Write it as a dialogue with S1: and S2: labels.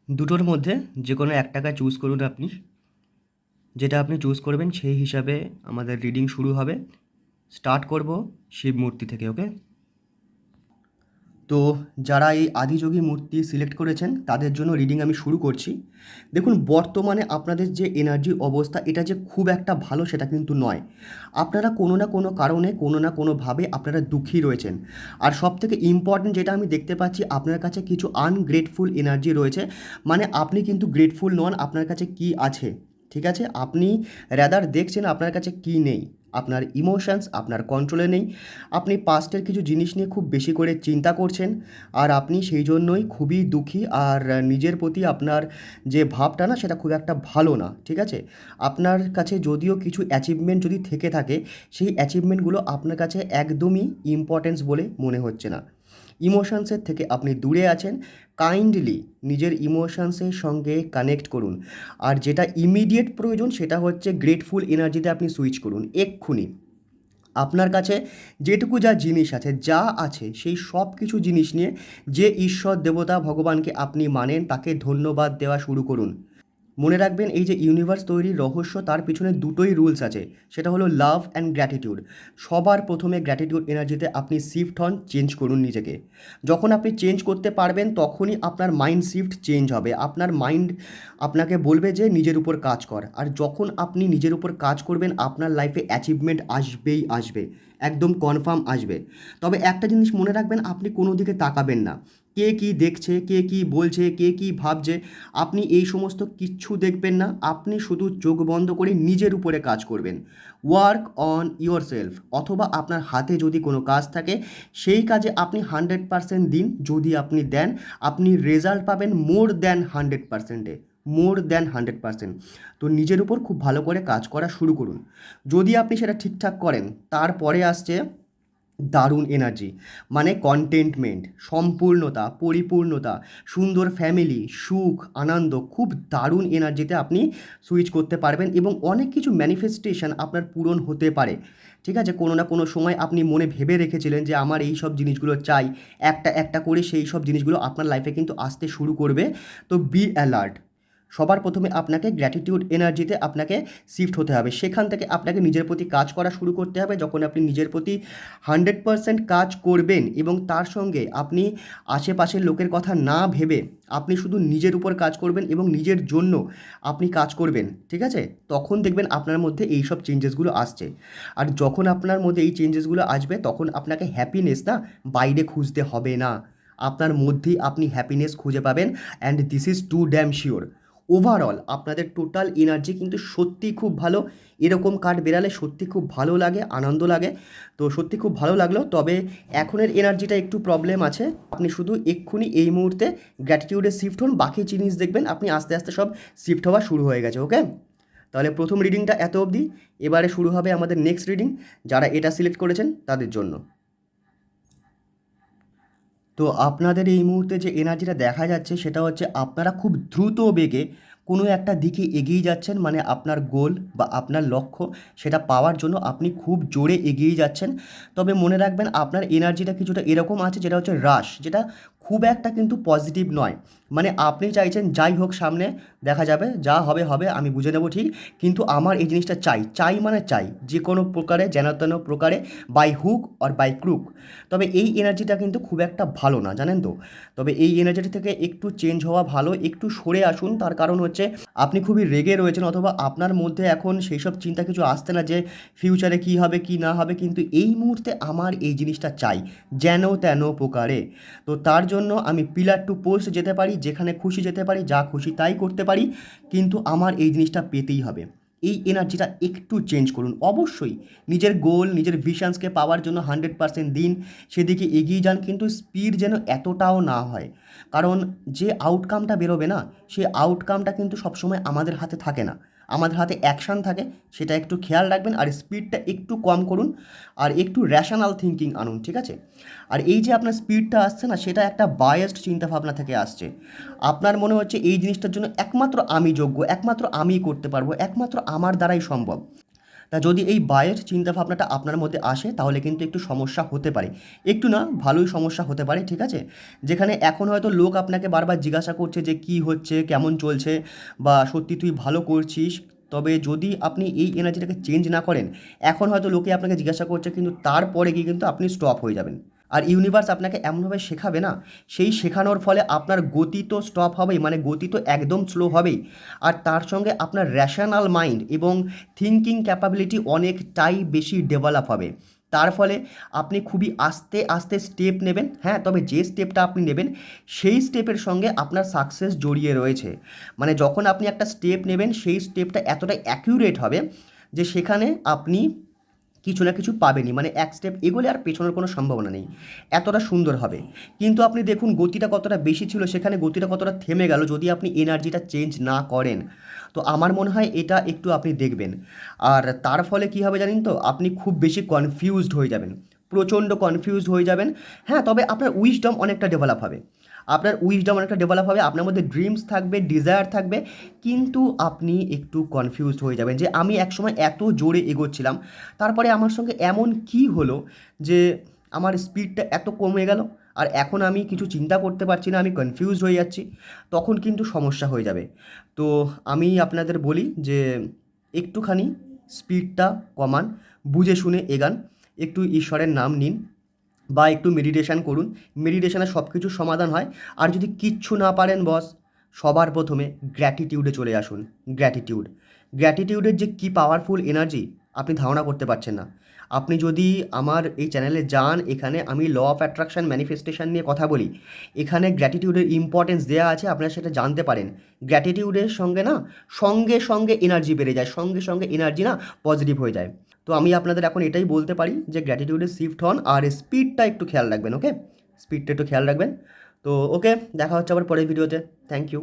S1: দুটোর মধ্যে যে কোনো একটাকে চুজ করুন আপনি। যেটা আপনি চুজ করবেন সেই হিসাবে আমাদের রিডিং শুরু হবে। স্টার্ট করব শিব মূর্তি থেকে, ওকে? তো যারা এই আদিযোগী মূর্তি সিলেক্ট করেছেন তাদের জন্য রিডিং আমি শুরু করছি। দেখুন, বর্তমানে আপনাদের যে এনার্জির অবস্থা এটা যে খুব একটা ভালো সেটা কিন্তু নয়। আপনারা কোনো না কোনো কারণে কোনো না কোনোভাবে আপনারা দুঃখী রয়েছেন। আর সবথেকে ইম্পর্ট্যান্ট যেটা আমি দেখতে পাচ্ছি, আপনার কাছে কিছু আনগ্রেটফুল এনার্জি রয়েছে। মানে আপনি কিন্তু গ্রেটফুল নন আপনার কাছে কি আছে, ঠিক আছে? আপনি রাদার দেখছেন আপনার কাছে কি নেই। আপনার ইমোশনস আপনার কন্ট্রোলে নেই। আপনি পাস্টের কিছু জিনিস নিয়ে খুব বেশি করে চিন্তা করছেন, আর আপনি সেই জন্যই খুবই দুঃখী। আর নিজের প্রতি আপনার যে ভাবটা না সেটা খুব একটা ভালো না, ঠিক আছে? আপনার কাছে যদিও কিছু অ্যাচিভমেন্ট যদি থেকে থাকে, সেই অ্যাচিভমেন্টগুলো আপনার কাছে একদমই ইম্পর্টেন্স বলে মনে হচ্ছে না। ইমোশনসের থেকে আপনি দূরে আছেন। কাইন্ডলি নিজের ইমোশনসের সঙ্গে কানেক্ট করুন। আর যেটা ইমিডিয়েট প্রয়োজন সেটা হচ্ছে গ্রেটফুল এনার্জিতে আপনি সুইচ করুন এক্ষুনি। আপনার কাছে যেটুকু যা জিনিস আছে, যা আছে সেই সব কিছু জিনিস নিয়ে যে ঈশ্বর দেবতা ভগবানকে আপনি মানেন তাকে ধন্যবাদ দেওয়া শুরু করুন। মনে রাখবেন, এই যে ইউনিভার্স তৈরির রহস্য তার পিছনে দুটোই রুলস আছে। সেটা হলো লাভ অ্যান্ড গ্র্যাটিটিউড। সবার প্রথমে গ্র্যাটিটিউড এনার্জিতে আপনি শিফট হন, চেঞ্জ করুন নিজেকে। যখন আপনি চেঞ্জ করতে পারবেন তখনই আপনার মাইন্ড শিফট চেঞ্জ হবে। আপনার মাইন্ড আপনাকে বলবে যে নিজের উপর কাজ কর। আর যখন আপনি নিজের উপর কাজ করবেন আপনার লাইফে অ্যাচিভমেন্ট আসবেই আসবে, একদম কনফার্ম আসবে। তবে একটা জিনিস মনে রাখবেন, আপনি কোনো দিকে তাকাবেন না। কে কী দেখছে, কে কী বলছে, কে কী ভাবছে, আপনি এই সমস্ত কিচ্ছু দেখবেন না। আপনি শুধু চোখ বন্ধ করে নিজের উপরে কাজ করবেন। Work on your self. অথবা আপনার হাতে যদি কোনো কাজ থাকে সেই কাজে আপনি 100% দিন। যদি আপনি দেন আপনি রেজাল্ট পাবেন মোর দ্যান 100%-এ, মোর দ্যান 100%। তো নিজের উপর খুব ভালো করে কাজ করা শুরু করুন। যদি আপনি সেটা ঠিকঠাক করেন তারপরে আসছে দারুণ এনার্জি। মানে কন্টেন্টমেন্ট, সম্পূর্ণতা, পরিপূর্ণতা, সুন্দর ফ্যামিলি, সুখ, আনন্দ, খুব দারুণ এনার্জিতে আপনি সুইচ করতে পারবেন এবং অনেক কিছু ম্যানিফেস্টেশন আপনার পূরণ হতে পারে। ঠিক আছে? কোনো না কোনো সময় আপনি মনে ভেবে রেখেছিলেন যে আমার এই সব জিনিসগুলো চাই, একটা একটা করে সেই সব জিনিসগুলো আপনার লাইফে কিন্তু আসতে শুরু করবে। তো বি অ্যালার্ট। সবার প্রথমে আপনাকে গ্র্যাটিটিউড এনার্জিতে আপনাকে শিফট হতে হবে। সেখান থেকে আপনাকে নিজের প্রতি কাজ করা শুরু করতে হবে। যখন আপনি নিজের প্রতি 100% কাজ করবেন এবং তার সঙ্গে আপনি আশেপাশের লোকের কথা না ভেবে আপনি শুধু নিজের উপর কাজ করবেন এবং নিজের জন্য আপনি কাজ করবেন, ঠিক আছে? তখন দেখবেন আপনার মধ্যে এই সব চেঞ্জেসগুলো আসছে। আর যখন আপনার মধ্যে এই চেঞ্জেসগুলো আসবে তখন আপনাকে হ্যাপিনেস না বাইরে খুঁজতে হবে না। আপনার মধ্যেই আপনি হ্যাপিনেস খুঁজে পাবেন, and this is too damn sure. Overall আপনাদের টোটাল এনার্জি কিন্তু সত্যিই খুব ভালো। এরকম কার্ড বেরালে সত্যি খুব ভালো লাগে, আনন্দ লাগে। তো সত্যি খুব ভালো লাগলো। তবে এখনের এনার্জিটা একটু প্রবলেম আছে। আপনি শুধু এক্ষুনি এই মুহূর্তে গ্র্যাটিটিউডে শিফট হন, বাকি জিনিস দেখবেন আপনি আস্তে আস্তে সব শিফট হওয়া শুরু হয়ে গেছে, ওকে? তাহলে প্রথম রিডিংটা এত অবধি। এবারে শুরু হবে আমাদের নেক্সট রিডিং, যারা এটা সিলেক্ট করেছেন তাদের জন্য। তো আপনাদের এই মুহূর্তে যে এনার্জিটা দেখা যাচ্ছে সেটা হচ্ছে আপনারা খুব দ্রুত বেগে কোনো একটা দিকে এগিয়ে যাচ্ছেন। মানে আপনার গোল বা আপনার লক্ষ্য সেটা পাওয়ার জন্য আপনি খুব জোরে এগিয়ে যাচ্ছেন। তবে মনে রাখবেন আপনার এনার্জিটা কিছুটা এরকম আছে যেটা হচ্ছে রাশ, যেটা খুব একটা কিন্তু পজিটিভ নয়। মানে আপনি চাইছেন যাই হোক সামনে দেখা যাবে, যা হবে হবে, আমি বুঝে নেব ঠিক, কিন্তু আমার এই জিনিসটা চাই, চাই মানে চাই, যে কোনো প্রকারে যেন তেন প্রকারে, by hook or by crook. তবে এই এনার্জিটা কিন্তু খুব একটা ভালো না, জানেন তো? তবে এই এনার্জিটি থেকে একটু চেঞ্জ হওয়া ভালো, একটু সরে আসুন। তার কারণ হচ্ছে আপনি খুবই রেগে রয়েছেন, অথবা আপনার মধ্যে এখন সেই সব চিন্তা কিছু আসছে না যে ফিউচারে কী হবে কী না হবে, কিন্তু এই মুহূর্তে আমার এই জিনিসটা চাই যেন তেন প্রকারে। তো তার জন্য আমি পিলার টু পোস্ট যেতে পারি, যেখানে খুশি যেতে পারি, যা খুশি তাই করতে পারি, কিন্তু আমার এই জিনিসটা পেতেই হবে। এই এনার্জিটা একটু চেঞ্জ করুন অবশ্যই। নিজের গোল, নিজের ভিশনসকে পাওয়ার জন্য 100% দিন, সেদিকে এগিয়ে যান, কিন্তু স্পিড যেন এতটাও না হয়। কারণ যে আউটকামটা বেরোবে না, সেই আউটকামটা কিন্তু সবসময় আমাদের হাতে থাকে না, আমাদের হাতে অ্যাকশান থাকে। সেটা একটু খেয়াল রাখবেন, আর স্পিডটা একটু কম করুন, আর একটু র্যাশনাল থিঙ্কিং আনুন, ঠিক আছে? আর এই যে আপনার স্পিডটা আসছে না, সেটা একটা বায়াসড চিন্তাভাবনা থেকে আসছে। আপনার মনে হচ্ছে এই জিনিসটার জন্য একমাত্র আমি যোগ্য, একমাত্র আমিই করতে পারবো, একমাত্র আমার দ্বারাই সম্ভব। তা যদি এই বায়ের চিন্তাভাবনাটা আপনার মধ্যে আসে তাহলে কিন্তু একটু সমস্যা হতে পারে, একটু না ভালোই সমস্যা হতে পারে, ঠিক আছে? যেখানে এখন হয়তো লোক আপনাকে বারবার জিজ্ঞাসা করছে যে কী হচ্ছে, কেমন চলছে, বা সত্যি তুই ভালো করছিস, তবে যদি আপনি এই এনার্জিটাকে চেঞ্জ না করেন, এখন হয়তো লোকে আপনাকে জিজ্ঞাসা করছে কিন্তু তারপরে গিয়ে কিন্তু আপনি স্টপ হয়ে যাবেন। আর ইউনিভার্স আপনাকে এমনভাবে শেখাবে না, সেই শেখানোর ফলে আপনার গতি তো স্টপ হবেই, মানে গতি তো একদম স্লো হবেই, আর তার সঙ্গে আপনার র্যাশনাল মাইন্ড এবং থিঙ্কিং ক্যাপাবিলিটি অনেকটাই বেশি ডেভেলপ হবে। তার ফলে আপনি খুবই আস্তে আস্তে স্টেপ নেবেন, হ্যাঁ, তবে যে স্টেপটা আপনি নেবেন সেই স্টেপের সঙ্গে আপনার সাকসেস জড়িয়ে রয়েছে। মানে যখন আপনি একটা স্টেপ নেবেন সেই স্টেপটা এতটাই অ্যাকিউরেট হবে যে সেখানে আপনি কিছু না কিছু পাবেনই, মানে এক স্টেপ এগোলে আর পেছনের কোনো সম্ভাবনা নেই, এতটা সুন্দর হবে। কিন্তু আপনি দেখুন গতিটা কতটা বেশি ছিল, সেখানে গতিটা কতটা থেমে গেল যদি আপনি এনার্জিটা চেঞ্জ না করেন। তো আমার মনে হয় এটা একটু আপনি দেখবেন। আর তার ফলে কী হবে জানেন তো, আপনি খুব বেশি কনফিউজড হয়ে যাবেন, প্রচণ্ড কনফিউজড হয়ে যাবেন। হ্যাঁ, তবে আপনার উইজডম অনেকটা ডেভেলপ হবে, আপনার উইজডম অনেকটা ডেভেলপ হবে, আপনার মধ্যে ড্রিমস থাকবে, ডিজায়ার থাকবে, কিন্তু আপনি একটু কনফিউজড হয়ে যাবেন যে আমি একসময় এত জোরে এগোচ্ছিলাম, তারপরে আমার সঙ্গে এমন কি হলো যে আমার স্পিডটা এত কমে গেল, আর এখন আমি কিছু চিন্তা করতে পারছি না, আমি কনফিউজড হয়ে যাচ্ছি, তখন কিন্তু সমস্যা হয়ে যাবে। তো আমি আপনাদের বলি যে একটুখানি স্পিডটা কমান, বুঝে শুনে এগান, একটু ঈশ্বরের নাম নিন, বা একটু মেডিটেশান করুন, মেডিটেশানে সব কিছুর সমাধান হয়। আর যদি কিচ্ছু না পারেন বস, সবার প্রথমে গ্র্যাটিটিউডে চলে আসুন। গ্র্যাটিটিউড, গ্র্যাটিটিউডের যে কী পাওয়ারফুল এনার্জি আপনি ধারণা করতে পারছেন না। আপনি যদি আমার এই চ্যানেলে যান, এখানে আমি ল অফ অ্যাট্রাকশন ম্যানিফেস্টেশন নিয়ে কথা বলি, এখানে গ্র্যাটিটিউডের ইম্পর্টেন্স দেওয়া আছে, আপনারা সেটা জানতে পারেন। গ্র্যাটিটিউডের সঙ্গে না সঙ্গে সঙ্গে এনার্জি বেড়ে যায়, সঙ্গে সঙ্গে এনার্জি না পজিটিভ হয়ে যায়। তো আমি আপনাদের এখন এটাই বলতে পারি যে গ্র্যাটিটিউডে শিফট হন, আর স্পিডটা একটু খেয়াল রাখবেন, ওকে? স্পিডটা একটু খেয়াল রাখবেন। তো ওকে, দেখা হচ্ছে আবার পরের ভিডিওতে। Thank you.